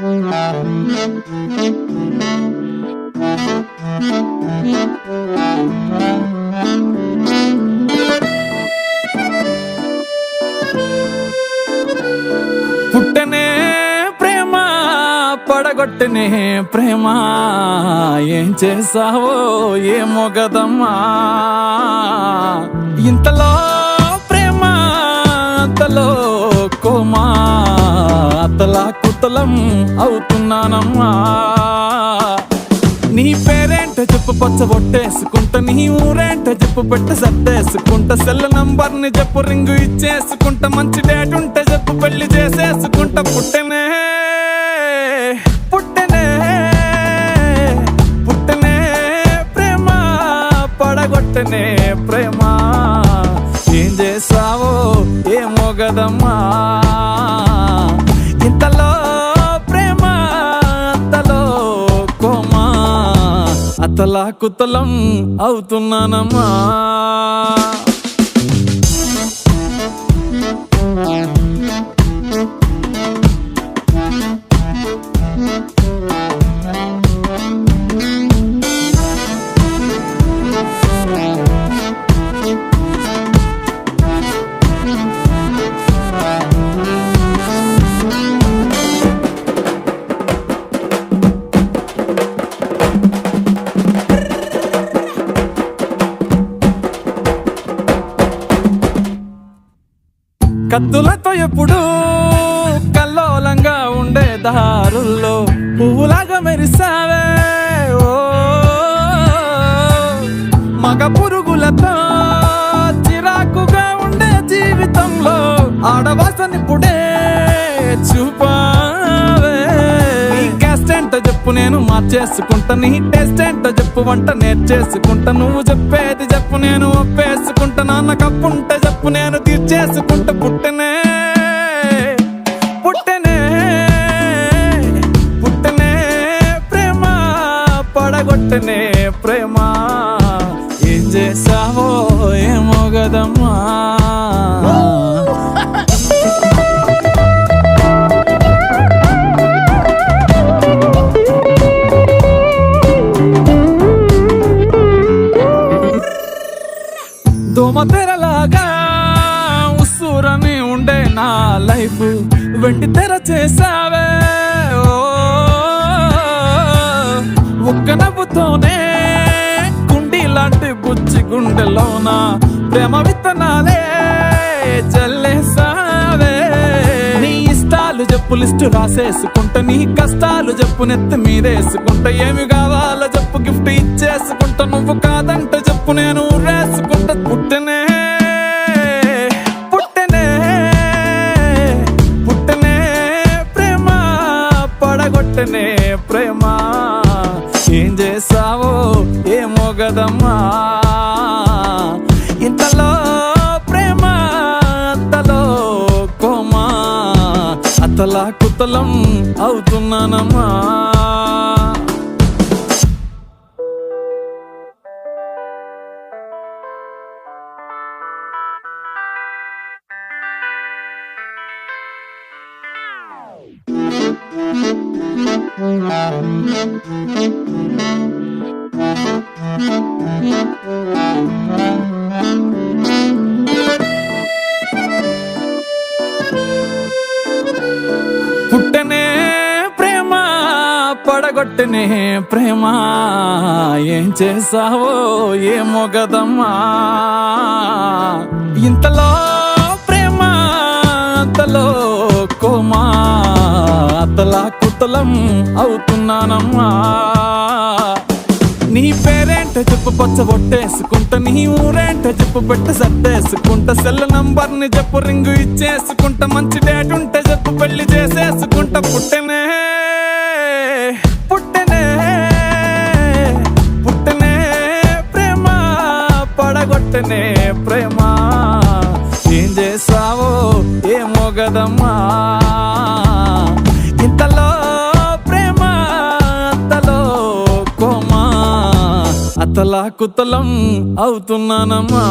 పుట్టనే ప్రేమ పడగొట్టనే ప్రేమ, ఏం చేసావో ఏమో గదమ్మా. ఇంతలో ప్రేమ అంతలో కోమా, అతలా కుతలం అవుతున్నానమ్మా. నీ పేరేంటో చెప్పు పచ్చ బొట్టేసుకుంటా, నీ ఊరేంటో చెప్పు పెట్ట సర్దేసుకుంటా, సెల్ నంబర్ని చెప్పు రింగు ఇచ్చేసుకుంటా, మంచి డేట్ ఉంటే చెప్పు పెళ్లి చేసేసుకుంటా. పుట్టనే పుట్టనే పుట్టనే ప్రేమ పడగొట్టనే ప్రేమ, ఏం చేసావో ఏమో గదమ్మా. ఇంతలో ప్రేమ అంతలో కోమా, అతలా కుతలం అవుతున్నానమ్మా. కత్తులతో ఎప్పుడు కల్లోలంగా ఉండే దారుల్లో పువ్వులాగా మెరిసావే, ఓ మగ పురుగులతో చిరాకుగా ఉండే జీవితంలో ఆడవాసనిప్పుడే చూపావే. నీ క్యాస్ట్ ఏంటో చెప్పు నేను మార్చేసుకుంటా, నీ టేస్ట్ ఏంటో చెప్పు వంట నేర్చేసుకుంటా, నువ్వు చెప్పేది చెప్పు నేను ఒప్పేసుకుంటా, నాన్న కప్పుంటే చెప్పు నేను తీర్చేసుకుంటా. పుట్టనే పుట్టనే పుట్టనే ప్రేమ పడగొట్టనే ప్రేమ, ఏం చేసావో ఏమో గదమ్మా. దోమతెరలాగా ఉస్సూరని ఉండే నా లైఫ్ వెండి తెర చేసావే, ఓ ఒక్క నవ్వుతోనే కుండి లాంటి బుచ్చి గుండెలోన ప్రేమ విత్తనాలే చల్లేసావే. నీ ఇష్టాలు చెప్పు లిస్టు రాసేసుకుంటా, నీ కష్టాలు చెప్పు నెత్తి మీదేసుకుంటా, ఏమి కావాలో చెప్పు గిఫ్ట్ ఇచ్చేసుకుంటా, నువ్వు కాదంటే చెప్పు నేను రేసుకుంటా. పుట్టనే పుట్టనే పుట్టనే ప్రేమ పడగొట్టనే ప్రేమ, ఏం చేసావో ఏమో గదమ్మా. ఇంతలో ప్రేమ అంతలో కోమా, అతలా కుతలం అవుతున్నానమ్మా. పుట్టనే ప్రేమ పడగొట్టనే ప్రేమ, ఏం చేసావో ఏమో గదమ్మా. ఇంతలో ప్రేమ అంతలో కోమా, అతలా కుతలం అవుతున్నానమ్మా. నీ పేరేంటో చెప్పు పచ్చ బొట్టేసుకుంటా, నీ ఊరేంటో చెప్పు పెట్ట సర్దేసుకుంటా, సెల్ నంబర్ని చెప్పు రింగు ఇచ్చేసుకుంటా, మంచి డేట్ ఉంటే చెప్పు పెళ్లి చేసేసుకుంటా. పుట్టనే పుట్టనే పుట్టనే ప్రేమ పడగొట్టనే ప్రేమ, ఏం చేసావో ఏమో గదమ్మా. ఇంతలో ప్రేమ అంతలో కోమా, అతలా కుతలం అవుతున్నానమ్మా.